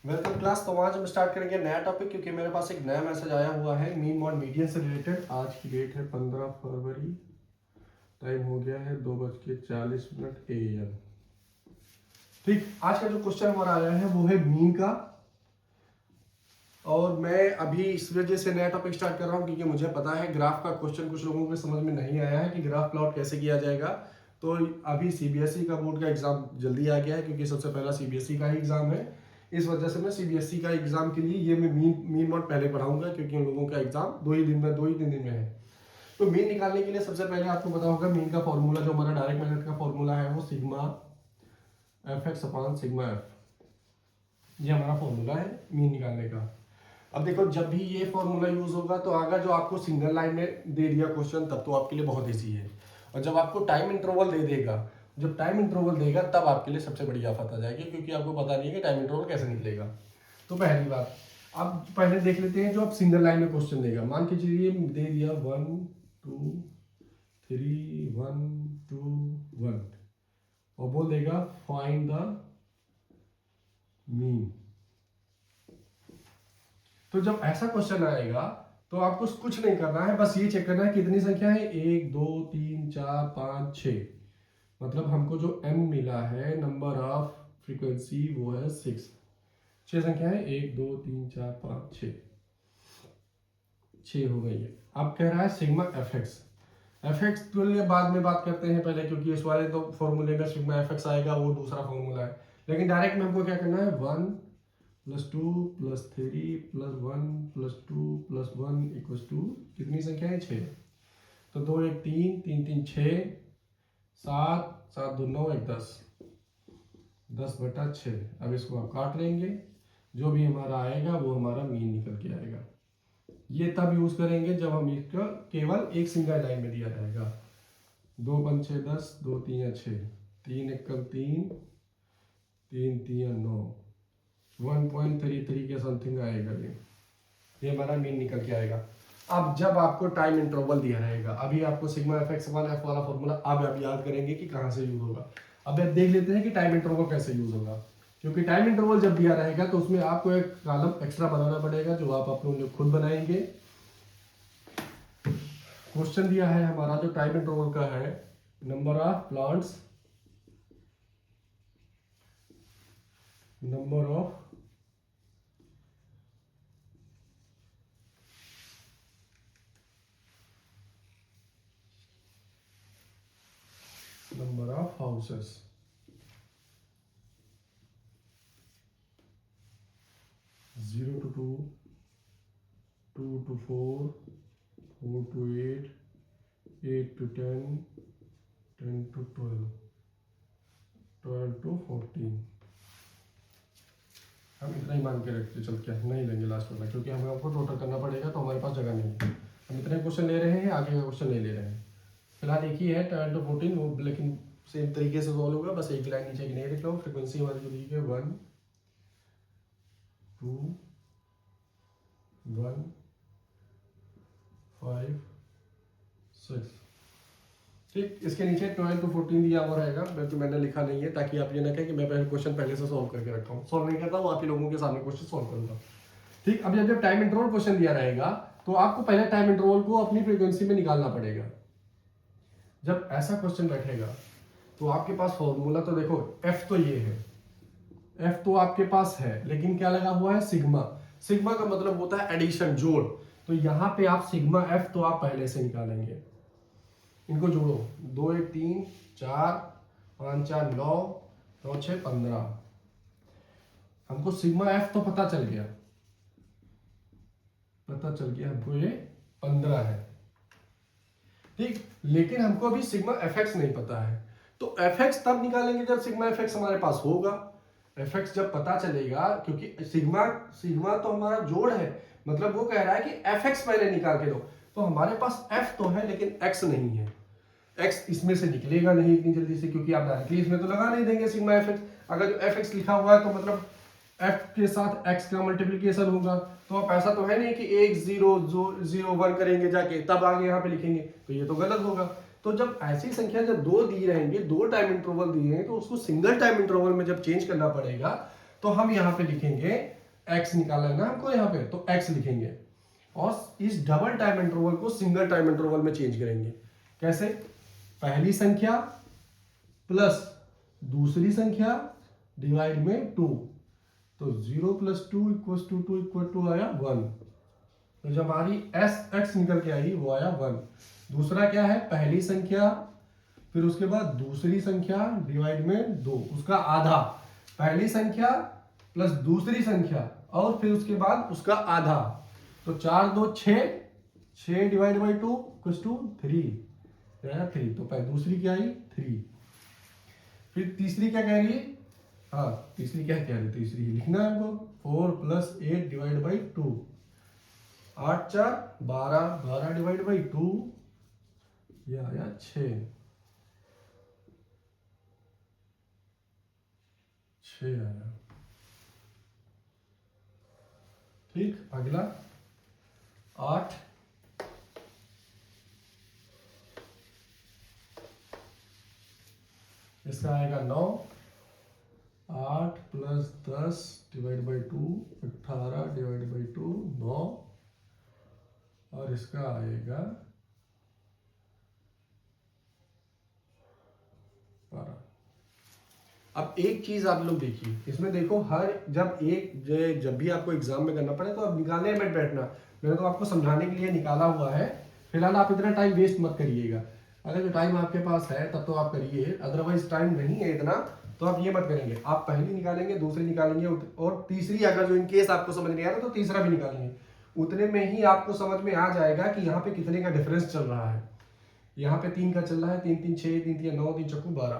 Welcome class. तो आज हम स्टार्ट करेंगे नया टॉपिक, क्योंकि मेरे पास एक नया मैसेज आया हुआ है मीन मॉड मीडियन से रिलेटेड। आज की डेट है 15 फरवरी, टाइम हो गया है 2:40 AM। ठीक, आज का जो क्वेश्चन हमारा आया है वो है मीन का। और मैं अभी इस वजह से नया टॉपिक स्टार्ट कर रहा हूँ क्योंकि मुझे पता है ग्राफ का क्वेश्चन कुछ लोगों के समझ में नहीं आया है कि ग्राफ प्लॉट कैसे किया जाएगा। तो अभी सीबीएसई का बोर्ड का एग्जाम जल्दी आ गया है, क्योंकि सबसे पहला सीबीएसई का ही एग्जाम है। इस वजह से मैं सीबीएसई का एग्जाम के लिए ये मैं मीन मॉड पहले पढ़ाऊंगा, क्योंकि उन लोगों का एग्जाम 2 ही दिन में है। तो मीन निकालने के लिए सबसे पहले आपको पता होगा मीन का फॉर्मूला, जो हमारा डायरेक्ट मेथड का फॉर्मूला है, वो sigma F x upon sigma F. ये हमारा फॉर्मूला है मीन निकालने का। अब देखो, जब भी ये फॉर्मूला यूज होगा तो आगे जो आपको सिंगल लाइन में दे दिया क्वेश्चन, तब तो आपके लिए बहुत ईजी है। और जब आपको टाइम इंटरवल दे देगा, जब टाइम इंटरवल देगा तब आपके लिए सबसे बड़ी आफत आ जाएगी, क्योंकि आपको पता नहीं है कि टाइम इंटरवल कैसे निकलेगा। तो पहली बात, अब पहले देख लेते हैं जो आप सिंगल लाइन में क्वेश्चन देगा। मान के चलिए दे दिया 1 2 3 1 2 1 और बोल देगा फाइंड द मीन। तो जब ऐसा क्वेश्चन आएगा तो आपको कुछ नहीं करना है, बस ये चेक करना है कितनी संख्या है, 1 2 3 4 5 6। मतलब हमको जो m मिला है नंबर ऑफ फ्रीक्वेंसी वो है 6 संख्या है, 1 2 3 4 5 6 हो गई है। अब कह रहा है सिग्मा एफ एक्स के लिए बाद में बात करते हैं पहले, क्योंकि इस वाले तो फॉर्मूले में सिग्मा एफ एक्स आएगा, वो दूसरा फॉर्मूला है। लेकिन डायरेक्ट में हमको क्या करना है, 1 +2 +3 +1 +2 +1 = कितनी संख्या है, 6। तो 2 1 3 3 3 6 7 7 2 9 1 10 10/6। अब इसको आप काट लेंगे, जो भी हमारा आएगा वो हमारा मीन निकल के आएगा। ये तब यूज करेंगे जब हम इसका केवल एक सिंगल लाइन में दिया रहेगा। 2 5 6 10 2 3 6 3 1 3 3 3 9 1.33 के समथिंग आएगा। ये हमारा मीन निकल के आएगा। अब जब आपको टाइम इंटरवल दिया रहेगा, अभी आपको सिग्मा एफ एक्स वाला एफ वाला फॉर्मूला अब आप याद करेंगे कि कहाँ से यूज होगा। अब आप देख लेते हैं कि टाइम इंटरवल कैसे यूज होगा। क्योंकि टाइम इंटरवल जब दिया रहेगा तो उसमें आपको एक कॉलम एक्स्ट्रा बनाना पड़ेगा, जो आप अपने लिए खुद बनाएंगे। क्वेश्चन दिया है हमारा जो टाइम इंटरवल का है, number of plants, number of houses, 0 to 2, 2 to 4, 4 to 8, 8 to 10, 10 to 12, 12 to 14। हम इतना ही मान के रखते चलते हैं, नहीं लेंगे लास्ट वाला, क्योंकि हमें आपको टोटल करना पड़ेगा तो हमारे पास जगह नहीं है। हम इतने क्वेश्चन ले रहे हैं, आगे का क्वेश्चन नहीं ले रहे हैं। फिलहाल एक ही है 12 to 14, वो लेकिन सेम तरीके से सॉल्व होगा। बस एक लाइन नीचे की नहीं लिख लो। फ्रीक्वेंसी हमारी जो दी है 1 2 1 5 6। ठीक, इसके नीचे 12 to 14 दिया हुआ रहेगा, बल्कि मैंने लिखा नहीं है ताकि आप ये ना कहें कि मैं पहले क्वेश्चन पहले से सॉल्व करके रखा हूँ। सॉल्व नहीं करता, वो आप ही लोगों के सामने क्वेश्चन सॉल्व करूंगा। ठीक, अब जब टाइम इंटरवल क्वेश्चन दिया रहेगा तो आपको पहले टाइम इंटरवल को अपनी फ्रीक्वेंसी में निकालना पड़ेगा। जब ऐसा क्वेश्चन बैठेगा तो आपके पास फॉर्मूला तो देखो, एफ तो ये है, एफ तो आपके पास है, लेकिन क्या लगा हुआ है, सिग्मा। सिग्मा का मतलब होता है एडिशन, जोड़। तो यहाँ पे आप सिग्मा एफ तो आप पहले से निकालेंगे। इनको जोड़ो, 2 1 3 4 5 4 9 9 6 15। हमको सिग्मा एफ तो पता चल गया, हमको ये 15 है। ठीक, लेकिन हमको अभी सिग्मा एफ एक्स नहीं पता है। तो एफ एक्स तब निकालेंगे जब सिग्मा एफ एक्स हमारे पास होगा। एफ एक्स जब पता चलेगा, क्योंकि सिग्मा तो हमारा जोड़ है, मतलब वो कह रहा है कि एफ एक्स पहले निकाल के दो। तो हमारे पास एफ तो है लेकिन एक्स नहीं है। एक्स इसमें से निकलेगा नहीं इतनी जल्दी से, क्योंकि आप डायरेक्टली इसमें तो लगा नहीं देंगे सिग्मा एफ एक्स। अगर जो एफ एक्स लिखा हुआ है तो मतलब एफ के साथ एक्स का मल्टीप्लीकेशन होगा। तो आप ऐसा तो है नहीं कि 1 0 0 1 करेंगे जाके तब आगे यहाँ पे लिखेंगे, तो ये तो गलत होगा। तो जब ऐसी संख्या जब 2 दी रहेंगे, 2 टाइम इंटरवल दिए हैं, तो उसको सिंगल टाइम इंटरवल में जब चेंज करना पड़ेगा, तो हम यहाँ पे लिखेंगे x निकालना है ना हमको यहाँ पे, तो x लिखेंगे और इस डबल टाइम इंटरवल को सिंगल टाइम इंटरवल में चेंज करेंगे। कैसे? पहली संख्या प्लस दूसरी संख्या डिवाइड में 2, तो 0 + 2 = 2 = 2 आया 1। तो जब हमारी x निकल के आई वो आया 1। दूसरा क्या है? पहली संख्या फिर उसके बाद दूसरी संख्या डिवाइड में 2, उसका आधा। पहली संख्या प्लस दूसरी संख्या और फिर उसके बाद उसका आधा, तो 4 2 6, 6 डिवाइड बाई 2 = 3, तो दूसरी क्या आई 3। फिर तीसरी क्या कह रही है? हाँ तीसरी क्या कह रही है? तीसरी लिखना है हमको 4 + 8 डिवाइड बाई 2, 8 4 12, 12 डिवाइड बाई 2 ये आया 6 आया। ठीक, अगला 8 इसका आएगा 9, 8 + 10 डिवाइड बाई 2 18 डिवाइड बाई 2 9, और इसका आएगा 12। अब एक चीज आप लोग देखिए इसमें, देखो हर जब भी आपको एग्जाम में करना पड़े तो आप निकालने मत बैठना, मैंने तो आपको समझाने के लिए निकाला हुआ है। फिलहाल आप इतना टाइम वेस्ट मत करिएगा, अगर जो टाइम आपके पास है तब तो आप करिए, अदरवाइज टाइम नहीं है इतना तो आप ये मत करेंगे। आप पहली निकालेंगे, दूसरी निकालेंगे और तीसरी अगर जो इनकेस आपको समझ नहीं आ रहा तो तीसरा भी निकालेंगे। उतने में ही आपको समझ में आ जाएगा कि यहाँ पे कितने का डिफरेंस चल रहा है। यहाँ पे 3 का चल रहा है, 3 3 6, 3 3 9, 3 चक्कू 12,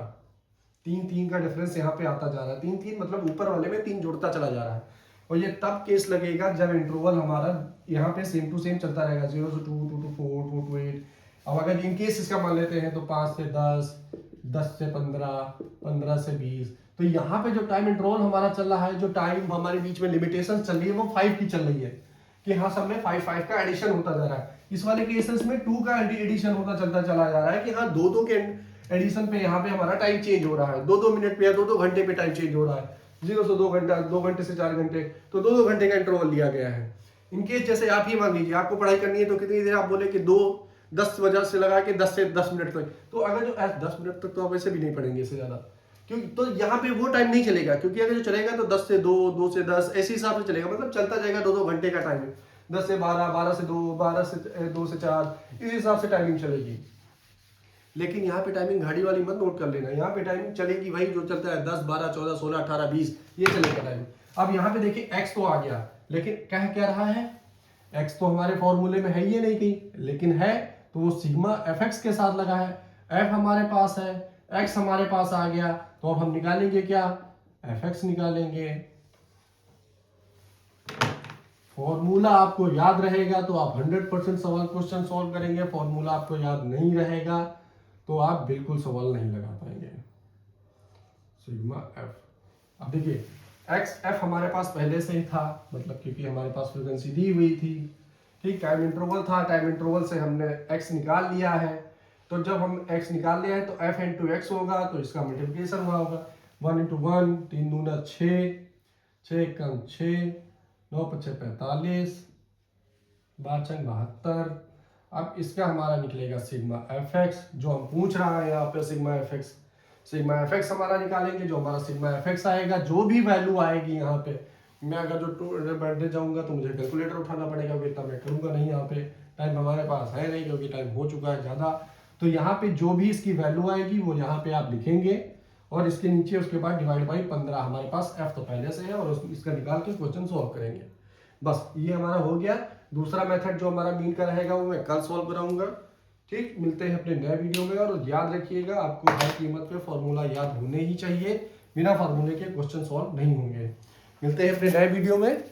3 3 का डिफरेंस यहाँ पे आता जा रहा है। 3 3 मतलब ऊपर वाले में 3 जुड़ता चला जा रहा है। और ये तब केस लगेगा जब इंटरवल हमारा यहाँ पे सेम टू सेम चलता रहेगा, 0 से 2, 2 to 4, 4 to 8। अब अगर इनकेस इसका मान लेते हैं तो 5 से 10, 10 से 15, 15 से 20, तो यहाँ पे जो टाइम इंटरवल हमारा चल रहा है, जो टाइम हमारे बीच में लिमिटेशन चल रही है वो 5 की चल रही है कि हाँ सब में 5 5 का एडिशन होता जा रहा है। इस वाले केसेस में 2 का एडिशन होता चलता चला जा रहा है कि हाँ 2 2 के एडिशन पे यहाँ पे हमारा टाइम चेंज हो रहा है, 2 2 मिनट पे या 2 2 घंटे पे टाइम चेंज हो रहा है। 0 से 2 घंटा, 2 घंटे से 4 घंटे, तो 2 2 घंटे का इंटरवल लिया गया है। इनकेस जैसे आप ही मान लीजिए आपको पढ़ाई करनी है तो कितनी देर, आप बोले कि 10 बजे से लगा के 10 से 10 मिनट तक, तो अगर जो 10 मिनट तक तो आप वैसे भी नहीं पढ़ेंगे इससे ज्यादा, क्योंकि तो यहाँ पे वो टाइम नहीं चलेगा, क्योंकि अगर जो चलेगा तो 10 से 2, 2 से 10 ऐसे हिसाब से चलेगा, मतलब चलता जाएगा 2 2 घंटे का टाइम, 10 से 12, 12 से 2, 12 से 2 से 4, इस हिसाब से टाइमिंग चलेगी। लेकिन यहाँ पे टाइमिंग घड़ी वाली मत नोट कर लेना, यहाँ पे टाइमिंग चलेगी भाई जो चलता है 10 12 14 16 18 20, ये चलेगा टाइम। अब यहाँ पे देखिए x तो आ गया, लेकिन कह क्या रहा है, x तो हमारे फॉर्मूले में है ही नहीं कहीं, लेकिन है तो वो सिग्मा fx के साथ लगा है, f हमारे पास है, x हमारे पास आ गया, तो अब हम निकालेंगे क्या, fx निकालेंगे। फॉर्मूला आपको याद रहेगा तो आप 100% सवाल क्वेश्चन सॉल्व करेंगे, फॉर्मूला आपको याद नहीं रहेगा तो आप बिल्कुल सवाल नहीं लगा पाएंगे। सिग्मा एफ, अब देखिए एक्स एफ हमारे पास पहले से ही था, मतलब क्योंकि हमारे पास फ्रीक्वेंसी दी हुई थी, ठीक, टाइम इंटरवल था, टाइम इंटरवल से हमने एक्स निकाल लिया है, तो जब हम एक्स निकाल लिया है तो एफ इंटू एक्स होगा, तो इसका मल्टीप्लिकेशन हुआ होगा 1 इंटू 1, 3 दूना 6, 6 कम 6, 9 पच्चे 45, 12 छंग 72। अब इसका हमारा निकलेगा सिग्मा एफ एक्स, जो हम पूछ रहा है यहाँ पे sigma F x. Sigma F x हमारा निकालेंगे, जो हमारा सिग्मा एफ एक्स आएगा, जो भी वैल्यू आएगी यहाँ पे, मैं अगर जो बैठने जाऊंगा तो मुझे कैलकुलेटर उठाना पड़ेगा, क्योंकि इतना मैं करूँगा नहीं, यहाँ पे टाइम हमारे पास है नहीं क्योंकि टाइम हो चुका है ज़्यादा। तो यहाँ पे जो भी इसकी वैल्यू आएगी वो यहाँ पे आप लिखेंगे और इसके नीचे उसके बाद डिवाइड बाई 15, हमारे पास एफ तो पहले से है और इसका निकाल के क्वेश्चन सॉल्व करेंगे। बस ये हमारा हो गया। दूसरा मेथड जो हमारा मीन का रहेगा वो मैं कल सॉल्व कराऊंगा। ठीक, मिलते हैं अपने नए वीडियो में, और याद रखिएगा आपको हर कीमत पे फॉर्मूला याद होने ही चाहिए, बिना फार्मूले के क्वेश्चन सॉल्व नहीं होंगे। मिलते हैं अपने नए वीडियो में।